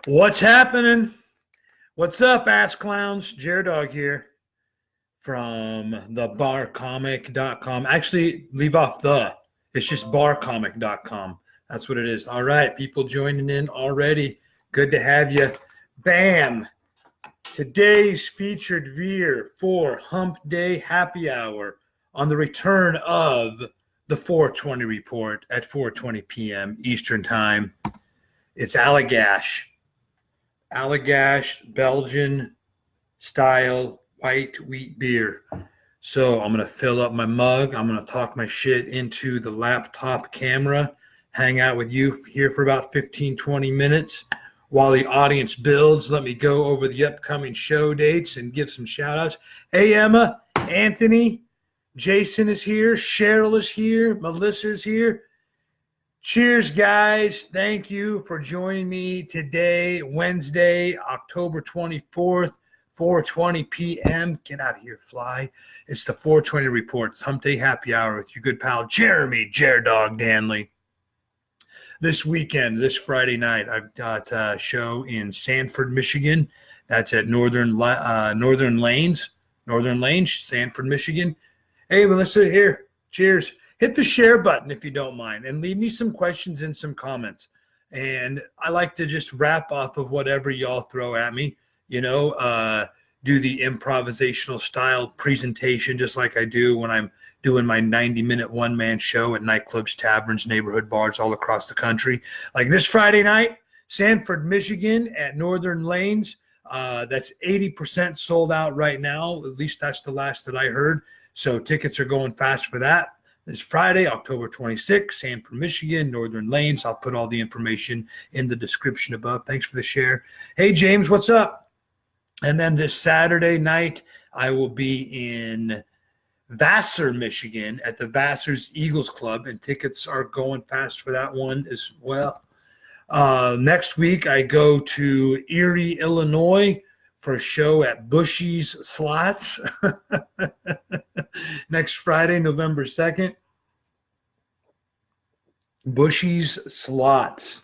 What's happening? What's up, ass clowns? Jer-dog here from the barcomic.com. Actually, leave off the. It's just barcomic.com. That's what it is. All right, people joining in already. Good to have you. Bam. Today's featured veer for Hump Day Happy Hour on the return of the 420 report at 4:20 p.m. Eastern Time. It's Allagash. Allagash Belgian style white wheat beer. So I'm going to fill up my mug. I'm going to talk my shit into the laptop camera, hang out with you here for about 15, 20 minutes. While the audience builds, let me go over the upcoming show dates and give some shout outs. Hey, Emma, Anthony, Jason is here. Cheryl is here. Melissa is here. Cheers, guys. Thank you for joining me today, Wednesday, October 24th, 4:20 p.m. Get out of here, fly. It's the 420 Reports, Hump Day Happy Hour with your good pal, Jeremy Jer-dog Danley. This weekend, this Friday night, I've got a show in Sanford, Michigan. That's at Northern Lanes, Sanford, Michigan. Hey, Melissa, here. Cheers. Hit the share button if you don't mind, and leave me some questions and some comments. And I like to just wrap off of whatever y'all throw at me, do the improvisational style presentation just like I do when I'm doing my 90-minute one-man show at nightclubs, taverns, neighborhood bars all across the country. Like this Friday night, Sanford, Michigan at Northern Lanes. That's 80% sold out right now. At least that's the last that I heard. So tickets are going fast for that. This Friday, October 26th, Sanford, Michigan, Northern Lanes. I'll put all the information in the description above. Thanks for the share. Hey, James, what's up? And then this Saturday night, I will be in Vassar, Michigan at the Vassar's Eagles Club, and tickets are going fast for that one as well. Next week, I go to Erie, Illinois for a show at Bushy's Slots. Next Friday, November 2nd. Bushy's Slots.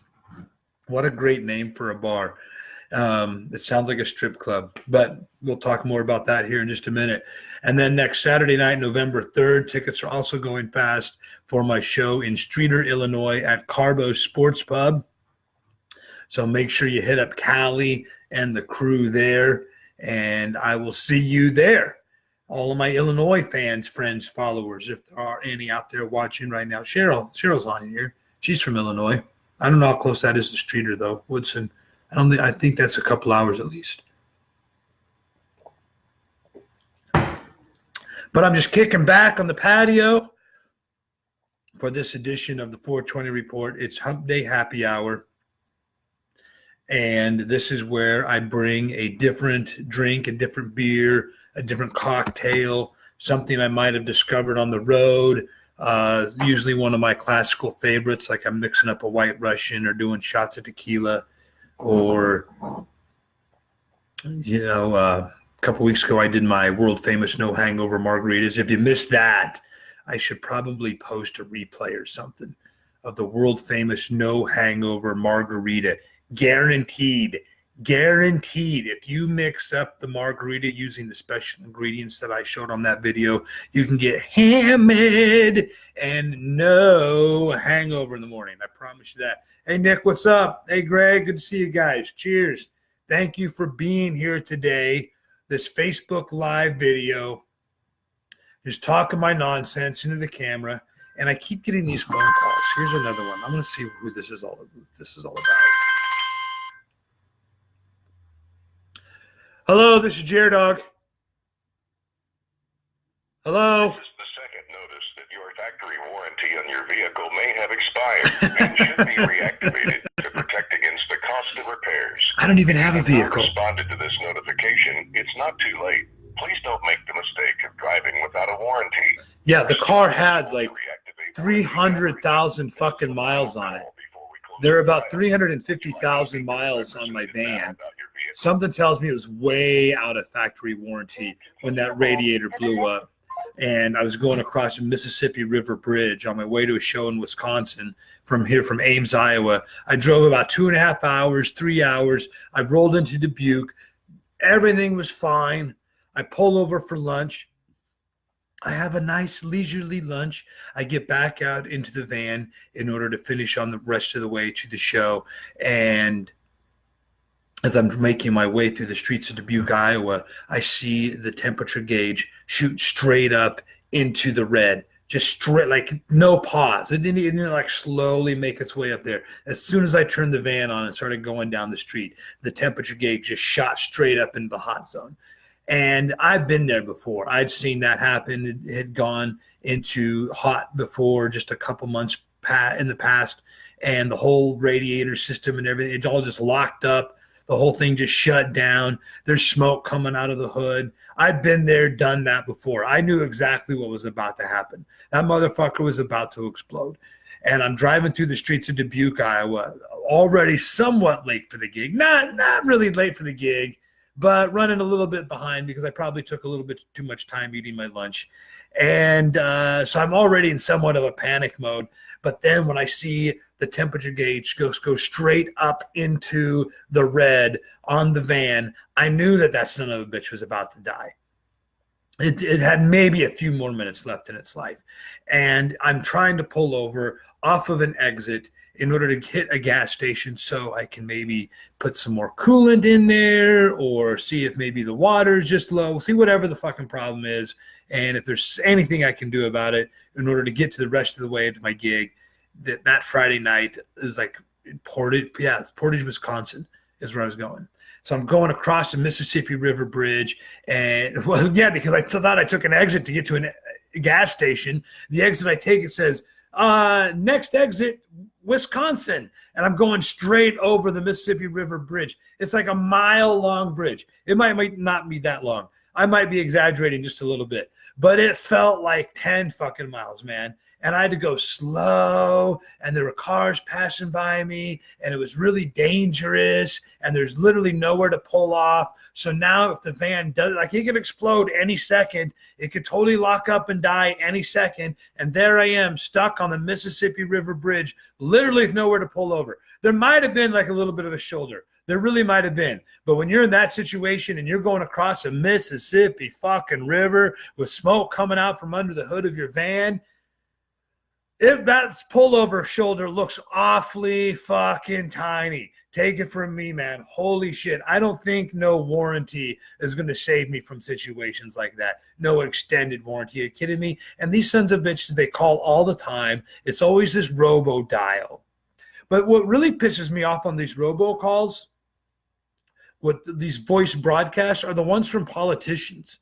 What a great name for a bar. It sounds like a strip club, but we'll talk more about that here in just a minute. And then next Saturday night, November 3rd, tickets are also going fast for my show in Streator, Illinois at Carbo Sports Pub. So make sure you hit up Callie and the crew there, and I will see you there. All of my Illinois fans, friends, followers, if there are any out there watching right now. Cheryl's on here. She's from Illinois. I don't know how close that is to Streator, though. Woodson. I think that's a couple hours at least. But I'm just kicking back on the patio for this edition of the 420 Report. It's Hump Day Happy Hour. And this is where I bring a different drink, a different beer, a different cocktail, something I might have discovered on the road. Usually one of my classical favorites, like I'm mixing up a White Russian or doing shots of tequila. Or, a couple weeks ago I did my world famous no hangover margaritas. If you missed that, I should probably post a replay or something of the world famous no hangover margarita. Guaranteed. If you mix up the margarita using the special ingredients that I showed on that video, you can get hammered and no hangover in the morning. I promise you that. Hey, Nick, what's up? Hey, Greg, good to see you guys. Cheers. Thank you for being here today. This Facebook Live video, just talking my nonsense into the camera, and I keep getting these phone calls. Here's another one. I'm going to see who this is all about. Hello, this is Jer-dog. Hello. This is the second notice that your factory warranty on your vehicle may have expired and should be reactivated to protect against the cost of repairs. I don't even have a vehicle. If you responded to this notification, it's not too late. Please don't make the mistake of driving without a warranty. Yeah, the car had like 300,000 fucking miles on it. There are about 350,000 miles on my van. Something tells me it was way out of factory warranty when that radiator blew up. and I was going across the Mississippi River Bridge on my way to a show in Wisconsin from Ames, Iowa. I drove about 2.5 hours, 3 hours. I rolled into Dubuque. Everything was fine. I pull over for lunch. I have a nice leisurely lunch. I get back out into the van in order to finish on the rest of the way to the show. And as I'm making my way through the streets of Dubuque, Iowa, I see the temperature gauge shoot straight up into the red, just straight, like no pause. It didn't even like slowly make its way up there. As soon as I turned the van on and started going down the street, the temperature gauge just shot straight up into the hot zone. And I've been there before. I'd seen that happen. It had gone into hot before, just a couple months in the past, and the whole radiator system and everything, it's all just locked up. The whole thing just shut down. There's smoke coming out of the hood. I've been there, done that before. I knew exactly what was about to happen. That motherfucker was about to explode. And I'm driving through the streets of Dubuque, Iowa, already somewhat late for the gig. Not really late for the gig, but running a little bit behind because I probably took a little bit too much time eating my lunch. And so I'm already in somewhat of a panic mode. But then when I see the temperature gauge go straight up into the red on the van, I knew that son of a bitch was about to die. It had maybe a few more minutes left in its life. And I'm trying to pull over off of an exit in order to hit a gas station so I can maybe put some more coolant in there or see if maybe the water is just low, see whatever the fucking problem is. And if there's anything I can do about it in order to get to the rest of the way to my gig. That Friday night is like Portage, Wisconsin is where I was going. So I'm going across the Mississippi River Bridge, and because I thought I took an exit to get to a gas station. The exit I take, it says, next exit, Wisconsin. And I'm going straight over the Mississippi River Bridge. It's like a mile-long bridge. It might not be that long. I might be exaggerating just a little bit, but it felt like 10 fucking miles, man. And I had to go slow, and there were cars passing by me, and it was really dangerous, and there's literally nowhere to pull off. So now if the van does, like, it could explode any second. It could totally lock up and die any second. And there I am stuck on the Mississippi River Bridge, literally with nowhere to pull over. There might have been like a little bit of a shoulder. There really might have been. But when you're in that situation and you're going across a Mississippi fucking river with smoke coming out from under the hood of your van, if that pullover shoulder looks awfully fucking tiny, take it from me, man. Holy shit. I don't think no warranty is going to save me from situations like that. No extended warranty. Are you kidding me? And these sons of bitches, they call all the time. It's always this robo dial. But what really pisses me off on these robo calls, what these voice broadcasts, are the ones from politicians.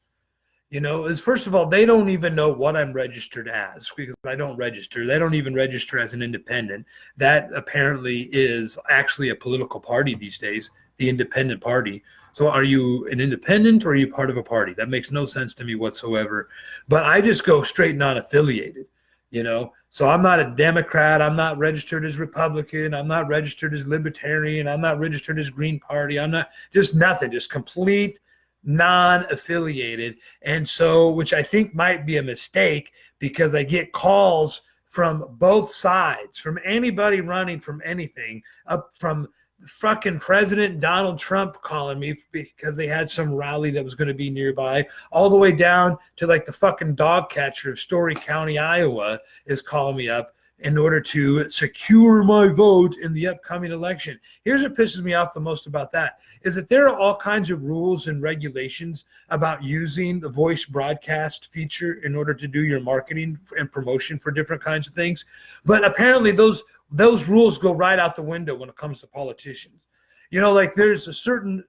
You know, is first of all, they don't even know what I'm registered as because I don't register. They don't even register as an independent. That apparently is actually a political party these days, the Independent Party. So are you an independent or are you part of a party? That makes no sense to me whatsoever. But I just go straight non-affiliated, you know. So I'm not a Democrat. I'm not registered as Republican. I'm not registered as Libertarian. I'm not registered as Green Party. I'm not, just nothing, just complete non-affiliated. And so, which I think might be a mistake because I get calls from both sides, from anybody running from anything, up from fucking President Donald Trump calling me because they had some rally that was going to be nearby, all the way down to like the fucking dog catcher of Story County, Iowa is calling me up in order to secure my vote in the upcoming election. Here's what pisses me off the most about that, is that there are all kinds of rules and regulations about using the voice broadcast feature in order to do your marketing and promotion for different kinds of things. But apparently those rules go right out the window when it comes to politicians. You know, like there's a certain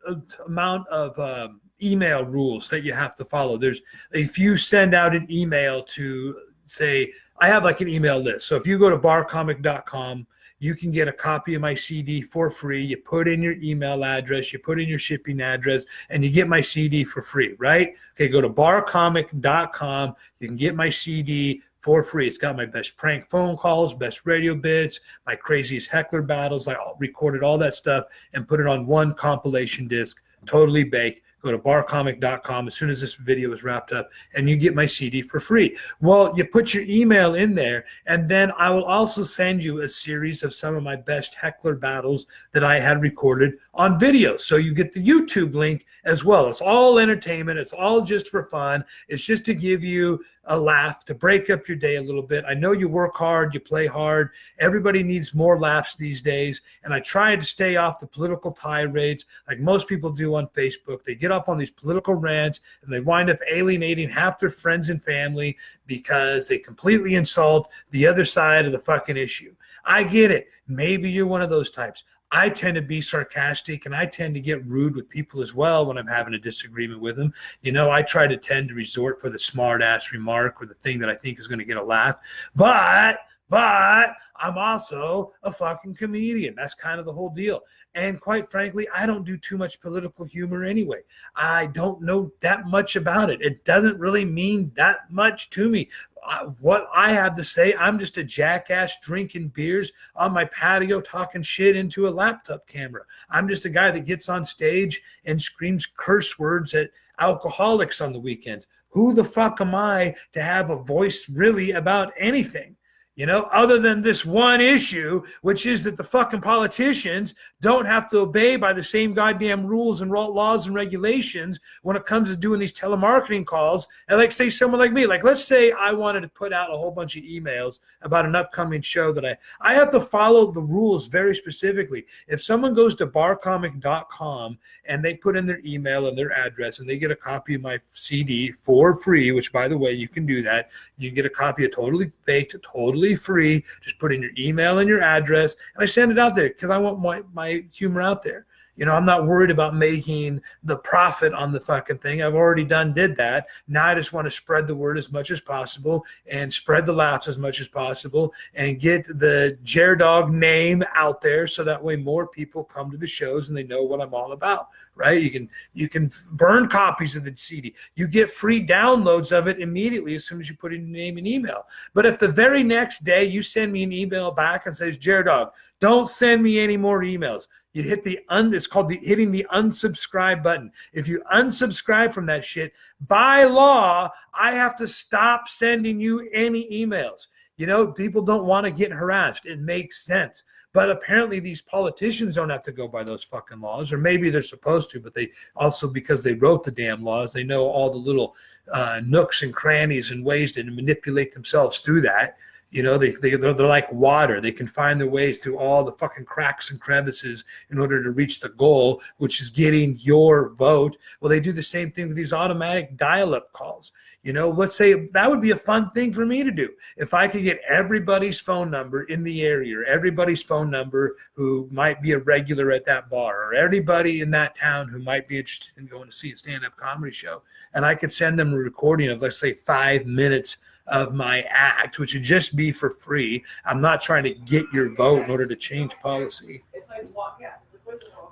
amount of email rules that you have to follow. There's, if you send out an email to say, I have like an email list. So if you go to barcomic.com, you can get a copy of my CD for free. You put in your email address, you put in your shipping address, and you get my CD for free, right? Okay, go to barcomic.com. You can get my CD for free. It's got my best prank phone calls, best radio bits, my craziest heckler battles. I recorded all that stuff and put it on one compilation disc, totally baked. Go to barcomic.com as soon as this video is wrapped up, and you get my CD for free. Well, you put your email in there, and then I will also send you a series of some of my best heckler battles that I had recorded on video. So you get the YouTube link as well. It's all entertainment. It's all just for fun. It's just to give you a laugh, to break up your day a little bit. I know you work hard, you play hard. Everybody needs more laughs these days. And I try to stay off the political tirades like most people do on Facebook. They get off on these political rants and they wind up alienating half their friends and family because they completely insult the other side of the fucking issue. I get it. Maybe you're one of those types. I tend to be sarcastic and I tend to get rude with people as well when I'm having a disagreement with them. You know, I try to tend to resort for the smart ass remark or the thing that I think is going to get a laugh. But I'm also a fucking comedian. That's kind of the whole deal. And quite frankly, I don't do too much political humor anyway. I don't know that much about it. It doesn't really mean that much to me. What I have to say, I'm just a jackass drinking beers on my patio talking shit into a laptop camera. I'm just a guy that gets on stage and screams curse words at alcoholics on the weekends. Who the fuck am I to have a voice really about anything? You know, other than this one issue, which is that the fucking politicians don't have to obey by the same goddamn rules and laws and regulations when it comes to doing these telemarketing calls. And like, say someone like me, like let's say I wanted to put out a whole bunch of emails about an upcoming show that I have to follow the rules very specifically. If someone goes to barcomic.com and they put in their email and their address and they get a copy of my CD for free, which by the way, you can do that. You can get a copy of Totally Baked, totally free. Just put in your email and your address, and I send it out there because I want my humor out there. You know, I'm not worried about making the profit on the fucking thing. I've already did that. Now I just want to spread the word as much as possible and spread the laughs as much as possible and get the jer-dog name out there so that way more people come to the shows and they know what I'm all about, right? You can burn copies of the CD. You get free downloads of it immediately as soon as you put in your name and email. But if the very next day you send me an email back and says, jer-dog, don't send me any more emails. You hit it's called hitting the unsubscribe button. If you unsubscribe from that shit, by law, I have to stop sending you any emails. You know, people don't want to get harassed. It makes sense. But apparently these politicians don't have to go by those fucking laws, or maybe they're supposed to, but they also, because they wrote the damn laws, they know all the little nooks and crannies and ways to manipulate themselves through that. You know, they're like water. They can find their way through all the fucking cracks and crevices in order to reach the goal, which is getting your vote. Well, they do the same thing with these automatic dial-up calls. You know, let's say that would be a fun thing for me to do. If I could get everybody's phone number in the area, or everybody's phone number who might be a regular at that bar, or everybody in that town who might be interested in going to see a stand-up comedy show, and I could send them a recording of, let's say, 5 minutes of my act, which would just be for free. I'm not trying to get your vote in order to change policy.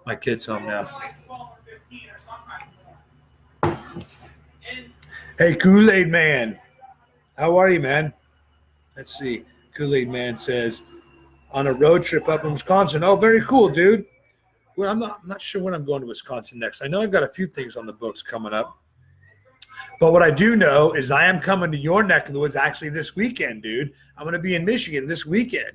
My kid's home now. Hey, Kool-Aid Man. How are you, man? Let's see. Kool-Aid Man says, on a road trip up in Wisconsin. Oh, very cool, dude. Well, I'm not sure when I'm going to Wisconsin next. I know I've got a few things on the books coming up. But what I do know is I am coming to your neck of the woods actually this weekend, dude. I'm going to be in Michigan this weekend.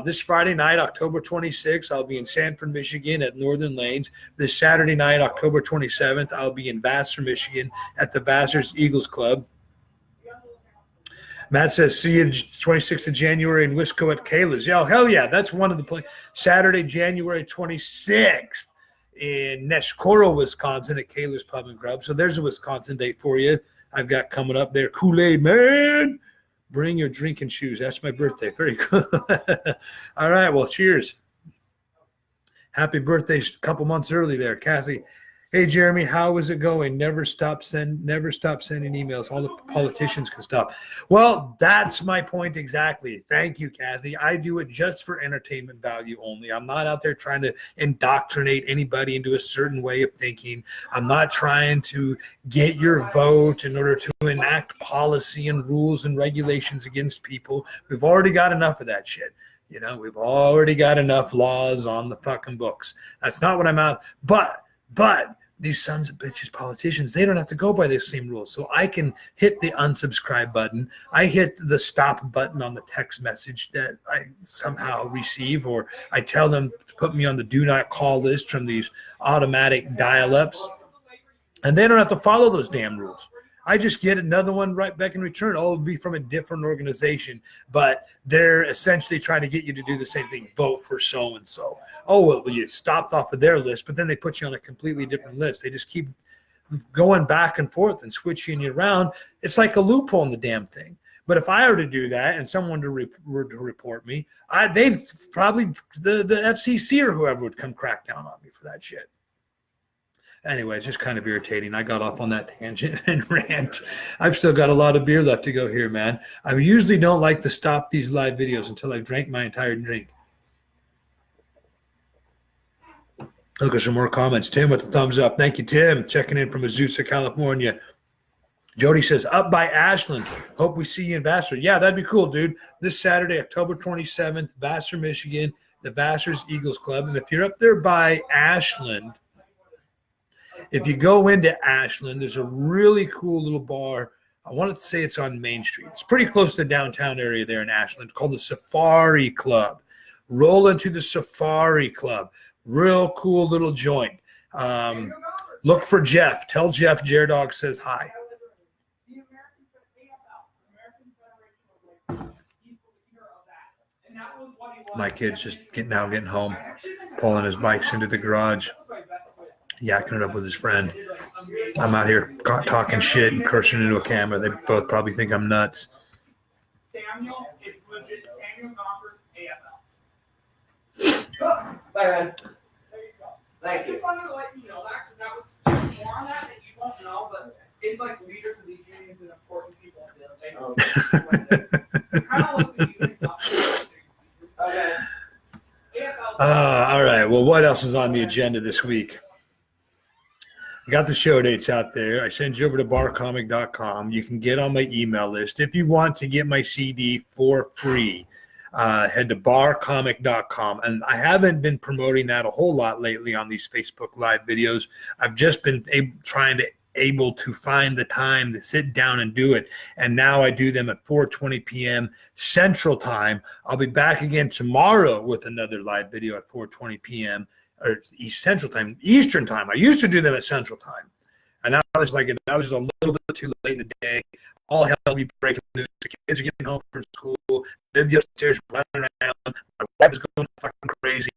This Friday night, October 26th, I'll be in Sanford, Michigan at Northern Lanes. This Saturday night, October 27th, I'll be in Vassar, Michigan at the Vassar's Eagles Club. Matt says, see you 26th of January in Wisco at Kayla's. Yeah, hell yeah, that's one of the places. Saturday, January 26th. In Neshkoro, Wisconsin at Kayla's Pub and Grub. So there's a Wisconsin date for you. I've got coming up there. Kool-Aid Man, bring your drinking shoes. That's my birthday. Very cool. All right, well, cheers. Happy birthday a couple months early there, Kathy. Hey, Jeremy, how is it going? Never stop sending emails. All the politicians can stop. Well, that's my point exactly. Thank you, Kathy. I do it just for entertainment value only. I'm not out there trying to indoctrinate anybody into a certain way of thinking. I'm not trying to get your vote in order to enact policy and rules and regulations against people. We've already got enough of that shit. You know, we've already got enough laws on the fucking books. That's not what I'm out. But these sons of bitches politicians, they don't have to go by the same rules. So I can hit the unsubscribe button. I hit the stop button on the text message that I somehow receive, or I tell them to put me on the do not call list from these automatic dial-ups. And they don't have to follow those damn rules. I just get another one right back in return. Oh, it'll be from a different organization, but they're essentially trying to get you to do the same thing. Vote for so-and-so. Oh, well, you stopped off of their list, but then they put you on a completely different list. They just keep going back and forth and switching you around. It's like a loophole in the damn thing. But if I were to do that and someone were to report me, they'd probably, the FCC or whoever would come crack down on me for that shit. Anyway, it's just kind of irritating. I got off on that tangent and rant. I've still got a lot of beer left to go here, man. I usually don't like to stop these live videos until I've drank my entire drink. Look at some more comments. Tim with the thumbs up. Thank you, Tim. Checking in from Azusa, California. Jody says, up by Ashland. Hope we see you in Vassar. Yeah, that'd be cool, dude. This Saturday, October 27th, Vassar, Michigan, the Vassar's Eagles Club. And if you're up there by Ashland, if you go into Ashland, there's a really cool little bar. I wanted to say it's on Main Street. It's pretty close to the downtown area there in Ashland, called the Safari Club. Roll into the Safari Club. Real cool little joint. Look for Jeff. Tell Jeff jer-dog says hi. My kid's just getting home, pulling his bikes into the garage, yakking it up with his friend. I'm out here talking shit and cursing into a camera. They both probably think I'm nuts. Samuel, it's legit. Samuel Gompers, AFL. Bye, man. There you go. Thank you. I just wanted to let you know that was more on that you won't know, but it's like leaders of these unions and important people. They kind of look at you. Okay. All right. Well, what else is on the agenda this week? I got the show dates out there. I send you over to barcomic.com. You can get on my email list. If you want to get my CD for free, head to barcomic.com. And I haven't been promoting that a whole lot lately on these Facebook Live videos. I've just been able to find the time to sit down and do it. And now I do them at 4:20 p.m. Central Time. I'll be back again tomorrow with another live video at 4:20 p.m. or Central Time, Eastern Time. I used to do them at Central Time. And now I was just a little bit too late in the day. All hell will be breaking loose. The kids are getting home from school. They'll be upstairs running around. My wife is going fucking crazy.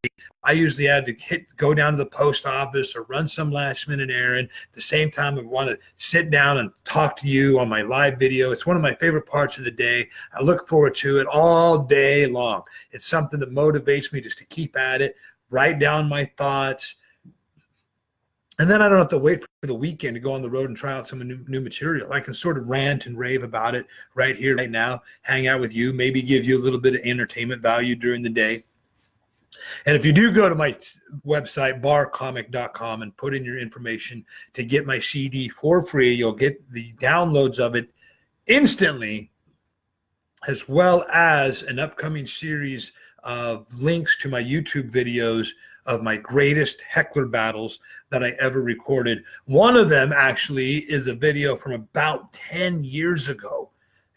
I usually had to go down to the post office or run some last minute errand. At the same time, I want to sit down and talk to you on my live video. It's one of my favorite parts of the day. I look forward to it all day long. It's something that motivates me just to keep at it, write down my thoughts. And then I don't have to wait for the weekend to go on the road and try out some new material. I can sort of rant and rave about it right here, right now, hang out with you, maybe give you a little bit of entertainment value during the day. And if you do go to my website, barcomic.com, and put in your information to get my CD for free, you'll get the downloads of it instantly, as well as an upcoming series of links to my YouTube videos of my greatest heckler battles that I ever recorded. One of them actually is a video from about 10 years ago.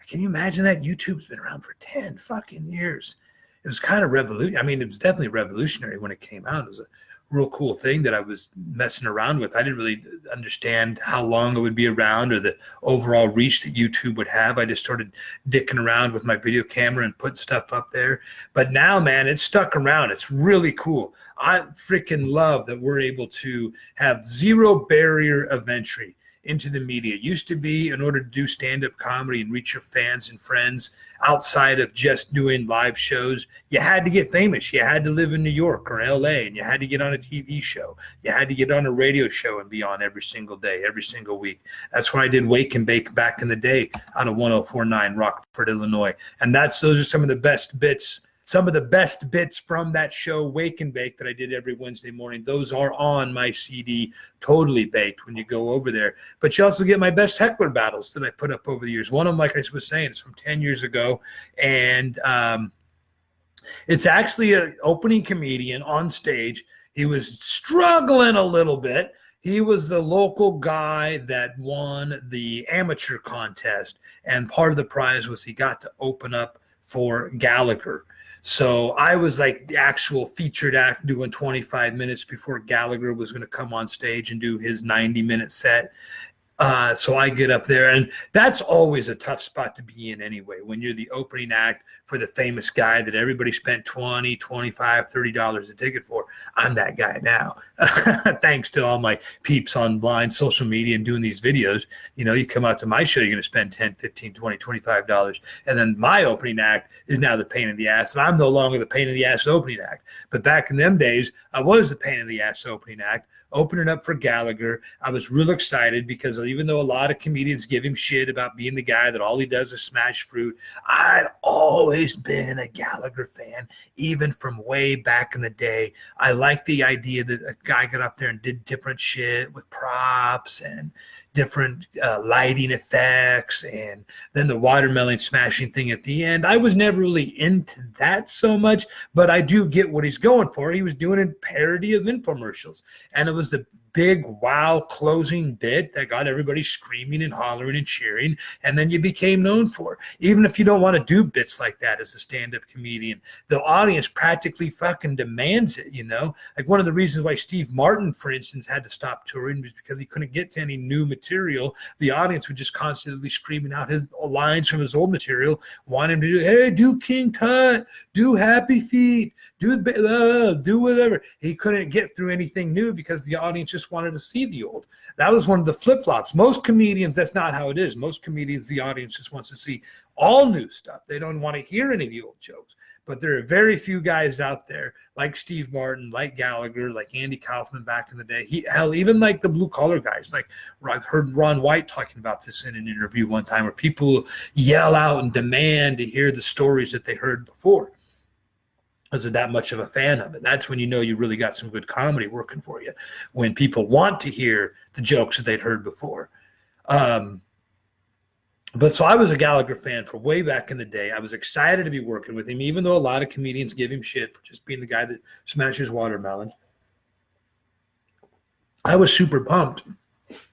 Can you imagine that? YouTube's been around for 10 fucking years. It was kind of revolutionary. I mean, it was definitely revolutionary when it came out. It was a real cool thing that I was messing around with. I didn't really understand how long it would be around or the overall reach that YouTube would have. I just started dicking around with my video camera and putting stuff up there. But now, man, it's stuck around. It's really cool. I freaking love that we're able to have zero barrier of entry into the media. It used to be, in order to do stand-up comedy and reach your fans and friends outside of just doing live shows, you had to get famous. You had to live in New York or LA, and you had to get on a TV show. You had to get on a radio show and be on every single day, every single week. That's why I did Wake and Bake back in the day out of 104.9 Rockford, Illinois. And those are some of the best bits. Some of the best bits from that show, Wake and Bake, that I did every Wednesday morning, those are on my CD, Totally Baked, when you go over there. But you also get my best heckler battles that I put up over the years. One of them, like I was saying, is from 10 years ago. And it's actually an opening comedian on stage. He was struggling a little bit. He was the local guy that won the amateur contest, and part of the prize was he got to open up for Gallagher. So I was like the actual featured act doing 25 minutes before Gallagher was going to come on stage and do his 90-minute set. So I get up there, and that's always a tough spot to be in anyway, when you're the opening act for the famous guy that everybody spent $20, $25, $30 a ticket for. I'm that guy now. Thanks to all my peeps online, social media, and doing these videos. You know, you come out to my show, you're going to spend $10, $15, $20, $25. And then my opening act is now the pain in the ass, and I'm no longer the pain in the ass opening act. But back in them days, I was the pain in the ass opening act, opening up for Gallagher. I was real excited because even though a lot of comedians give him shit about being the guy that all he does is smash fruit, I'd always been a Gallagher fan, even from way back in the day. I liked the idea that a guy got up there and did different shit with props and different lighting effects, and then the watermelon smashing thing at the end. I was never really into that so much, but I do get what he's going for. He was doing a parody of infomercials, and it was the big wow closing bit that got everybody screaming and hollering and cheering, and then you became known for. Even if you don't want to do bits like that as a stand-up comedian, the audience practically fucking demands it, you know? Like one of the reasons why Steve Martin, for instance, had to stop touring was because he couldn't get to any new material. The audience would just constantly screaming out his lines from his old material, wanting him to do, hey, do King Tut, do Happy Feet, do whatever. He couldn't get through anything new because the audience just wanted to see the old. That was one of the flip-flops. Most comedians, that's not how it is. Most comedians, the audience just wants to see all new stuff. They don't want to hear any of the old jokes. But there are very few guys out there like Steve Martin, like Gallagher, like Andy Kaufman back in the day. Hell, even like the blue-collar guys. Like I've heard Ron White talking about this in an interview one time, where people yell out and demand to hear the stories that they heard before, because they're that much of a fan of it. That's when you know you really got some good comedy working for you, when people want to hear the jokes that they'd heard before. But so I was a Gallagher fan for way back in the day. I was excited to be working with him, even though a lot of comedians give him shit for just being the guy that smashes watermelons. I was super pumped.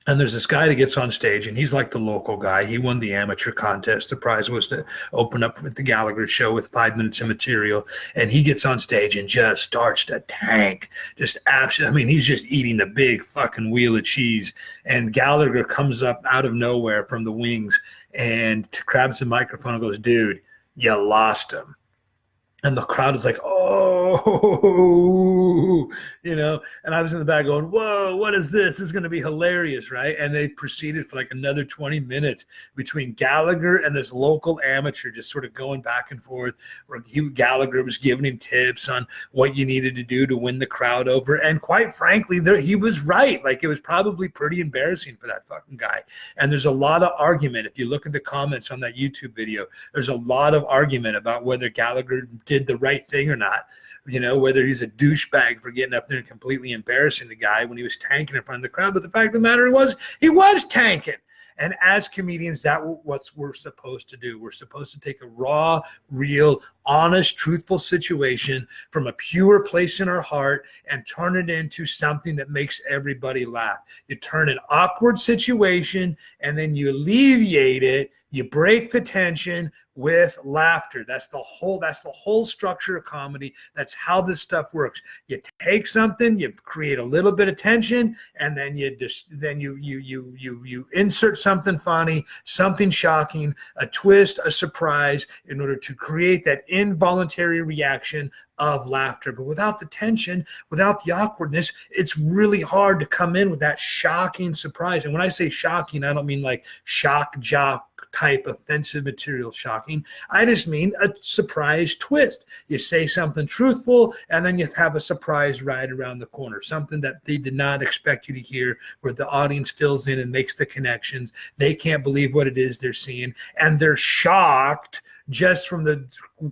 And there's this guy that gets on stage, and he's like the local guy. He won the amateur contest. The prize was to open up with the Gallagher show with 5 minutes of material. And he gets on stage and just starts to tank. Just absolutely. I mean, he's just eating the big fucking wheel of cheese. And Gallagher comes up out of nowhere from the wings and grabs the microphone and goes, dude, you lost him. And the crowd is like, oh, you know, and I was in the back going, whoa, what is this? This is going to be hilarious, right? And they proceeded for like another 20 minutes between Gallagher and this local amateur just sort of going back and forth, where Gallagher was giving him tips on what you needed to do to win the crowd over. And quite frankly, he was right. Like, it was probably pretty embarrassing for that fucking guy. And there's a lot of argument. If you look at the comments on that YouTube video, there's a lot of argument about whether Gallagher did the right thing or not. You know, whether he's a douchebag for getting up there and completely embarrassing the guy when he was tanking in front of the crowd. But the fact of the matter was, he was tanking. And as comedians, that's what we're supposed to do. We're supposed to take a raw, real, honest, truthful situation from a pure place in our heart and turn it into something that makes everybody laugh. You turn an awkward situation and then you alleviate it. You break the tension with laughter. That's the whole structure of comedy. That's how this stuff works. You take something, you create a little bit of tension, and then you insert something funny, something shocking, a twist, a surprise, in order to create that involuntary reaction of laughter. But without the tension, without the awkwardness, it's really hard to come in with that shocking surprise. And when I say shocking, I don't mean like shock jock type offensive material shocking. I just mean a surprise twist. You say something truthful, and then you have a surprise right around the corner, something that they did not expect you to hear, where the audience fills in and makes the connections. They can't believe what it is they're seeing, and they're shocked just from the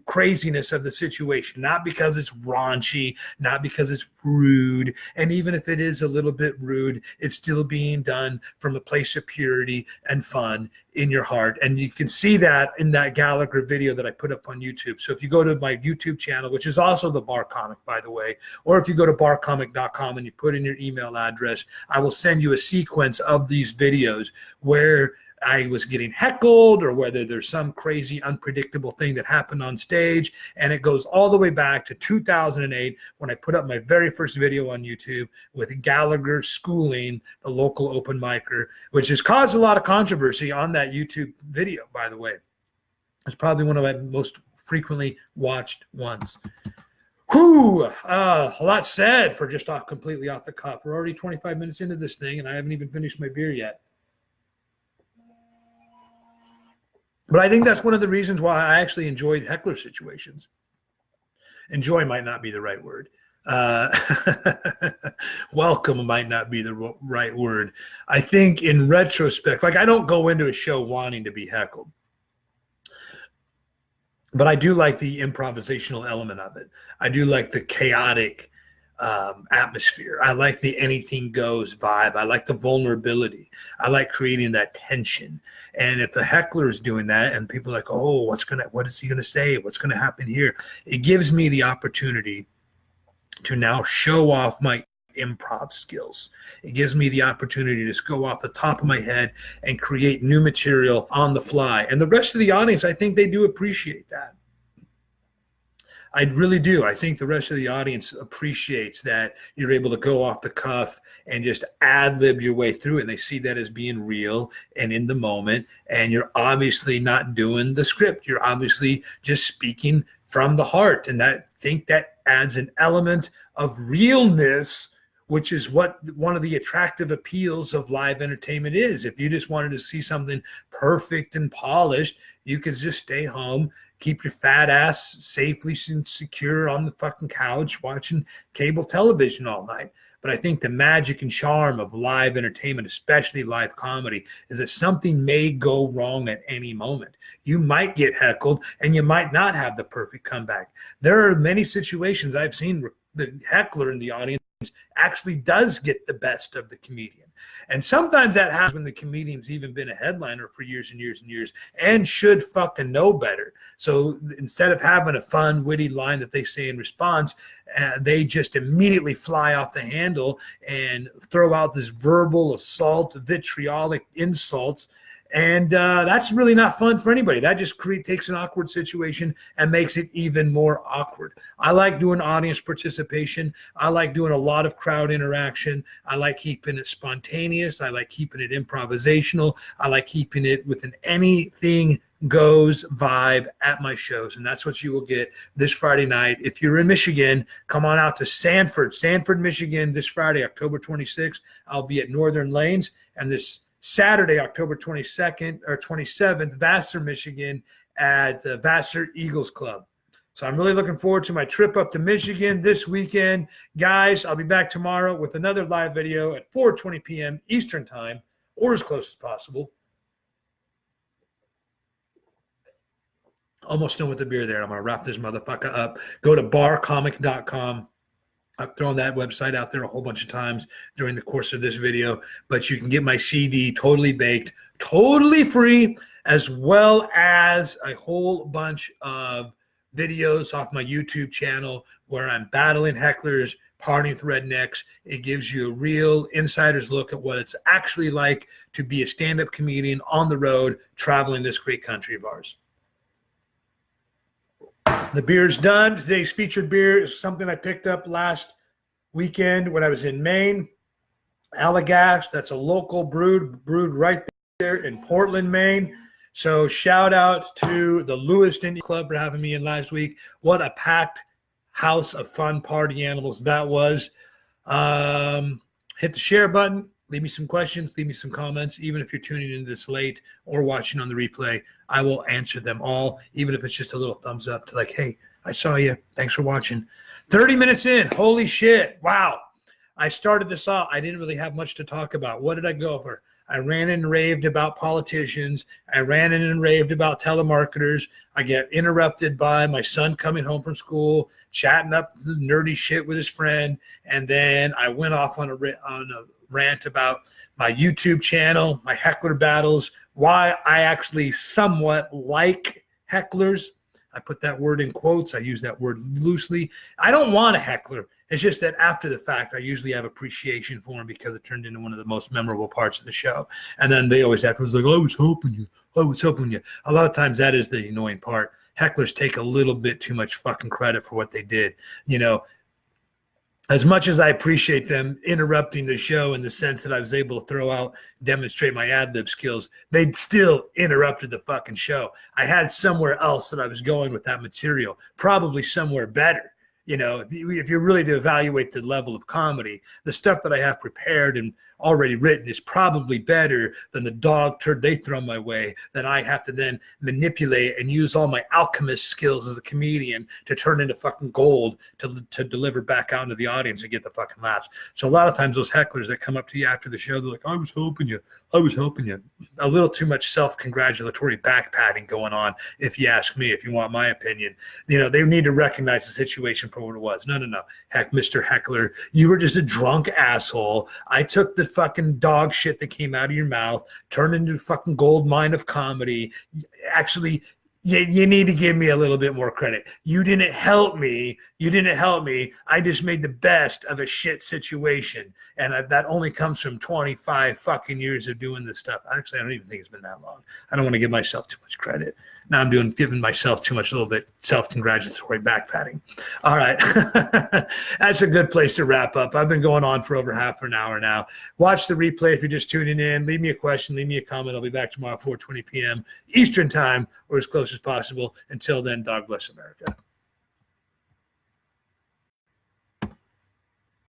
craziness of the situation, not because it's raunchy, not because it's rude. And even if it is a little bit rude, it's still being done from a place of purity and fun in your heart. And you can see that in that Gallagher video that I put up on YouTube. So if you go to my YouTube channel, which is also the Bar Comic, by the way, or if you go to barcomic.com and you put in your email address, I will send you a sequence of these videos where I was getting heckled or whether there's some crazy unpredictable thing that happened on stage. And it goes all the way back to 2008 when I put up my very first video on YouTube with Gallagher schooling the local open micer, which has caused a lot of controversy on that YouTube video, by the way. It's probably one of my most frequently watched ones. Whew, a lot said for just completely off the cuff. We're already 25 minutes into this thing and I haven't even finished my beer yet. But I think that's one of the reasons why I actually enjoy heckler situations. Enjoy might not be the right word. Welcome might not be the right word. I think in retrospect, like I don't go into a show wanting to be heckled. But I do like the improvisational element of it. I do like the chaotic atmosphere. I like the anything goes vibe. I like the vulnerability. I like creating that tension. And if the heckler is doing that and people are like, oh, what is he going to say? What's going to happen here? It gives me the opportunity to now show off my improv skills. It gives me the opportunity to just go off the top of my head and create new material on the fly. And the rest of the audience, I think they do appreciate that. I really do. I think the rest of the audience appreciates that you're able to go off the cuff and just ad-lib your way through it. And they see that as being real and in the moment. And you're obviously not doing the script. You're obviously just speaking from the heart. And I think that adds an element of realness, which is what one of the attractive appeals of live entertainment is. If you just wanted to see something perfect and polished, you could just stay home, keep your fat ass safely and secure on the fucking couch watching cable television all night. But I think the magic and charm of live entertainment, especially live comedy, is that something may go wrong at any moment. You might get heckled and you might not have the perfect comeback. There are many situations I've seen where the heckler in the audience actually does get the best of the comedian. And sometimes that happens when the comedian's even been a headliner for years and years and years and should fucking know better. So instead of having a fun, witty line that they say in response, they just immediately fly off the handle and throw out this verbal assault, vitriolic insults. And that's really not fun for anybody. That just takes an awkward situation and makes it even more awkward. I like doing audience participation. I like doing a lot of crowd interaction. I like keeping it spontaneous. I like keeping it improvisational. I like keeping it with an anything goes vibe at my shows. And that's what you will get this Friday night. If you're in Michigan, come on out to Sanford, Michigan this Friday, October 26th. I'll be at Northern Lanes. And this Saturday, October 22nd or 27th, Vassar, Michigan at Vassar Eagles Club. So I'm really looking forward to my trip up to Michigan this weekend. Guys, I'll be back tomorrow with another live video at 4:20 p.m. Eastern Time or as close as possible. Almost done with the beer there. I'm going to wrap this motherfucker up. Go to barcomic.com. I've thrown that website out there a whole bunch of times during the course of this video, but you can get my CD totally baked, totally free, as well as a whole bunch of videos off my YouTube channel where I'm battling hecklers, partying with rednecks. It gives you a real insider's look at what it's actually like to be a stand-up comedian on the road, traveling this great country of ours. The beer is done. Today's featured beer is something I picked up last weekend when I was in Maine. Allagash, that's a local brewed right there in Portland, Maine. So shout out to the Lewiston Club for having me in last week. What a packed house of fun party animals that was. Hit the share button. Leave me some questions. Leave me some comments. Even if you're tuning in this late or watching on the replay, I will answer them all, even if it's just a little thumbs up to like, hey, I saw you. Thanks for watching. 30 minutes in. Holy shit. Wow. I started this off. I didn't really have much to talk about. What did I go over? I ran and raved about politicians. I ran and raved about telemarketers. I get interrupted by my son coming home from school, chatting up the nerdy shit with his friend. And then I went off on a rant about my YouTube channel, my heckler battles, why I actually somewhat like hecklers. I put that word in quotes. I use that word loosely. I don't want a heckler. It's just that after the fact, I usually have appreciation for him because it turned into one of the most memorable parts of the show. And then they always afterwards like, I was helping you. I was helping you. A lot of times that is the annoying part. Hecklers take a little bit too much fucking credit for what they did. You know, as much as I appreciate them interrupting the show in the sense that I was able to demonstrate my ad-lib skills, they still interrupted the fucking show. I had somewhere else that I was going with that material, probably somewhere better. You know, if you're really to evaluate the level of comedy, the stuff that I have prepared and already written is probably better than the dog turd they throw my way that I have to then manipulate and use all my alchemist skills as a comedian to turn into fucking gold to deliver back out into the audience and get the fucking laughs. So a lot of times those hecklers that come up to you after the show, they're like, I was helping you. I was helping you. A little too much self-congratulatory back patting going on, if you ask me, if you want my opinion. You know, they need to recognize the situation for what it was. No. Heck, Mr. Heckler, you were just a drunk asshole. I took the fucking dog shit that came out of your mouth, turned into a fucking gold mine of comedy. Actually, you need to give me a little bit more credit. You didn't help me. I just made the best of a shit situation. And that only comes from 25 fucking years of doing this stuff. Actually, I don't even think it's been that long. I don't want to give myself too much credit. Now I'm giving myself too much, a little bit self-congratulatory back patting. All right. That's a good place to wrap up. I've been going on for over half an hour now. Watch the replay if you're just tuning in. Leave me a question. Leave me a comment. I'll be back tomorrow at 4:20 p.m. Eastern time or as close as possible. Until then, dog bless America.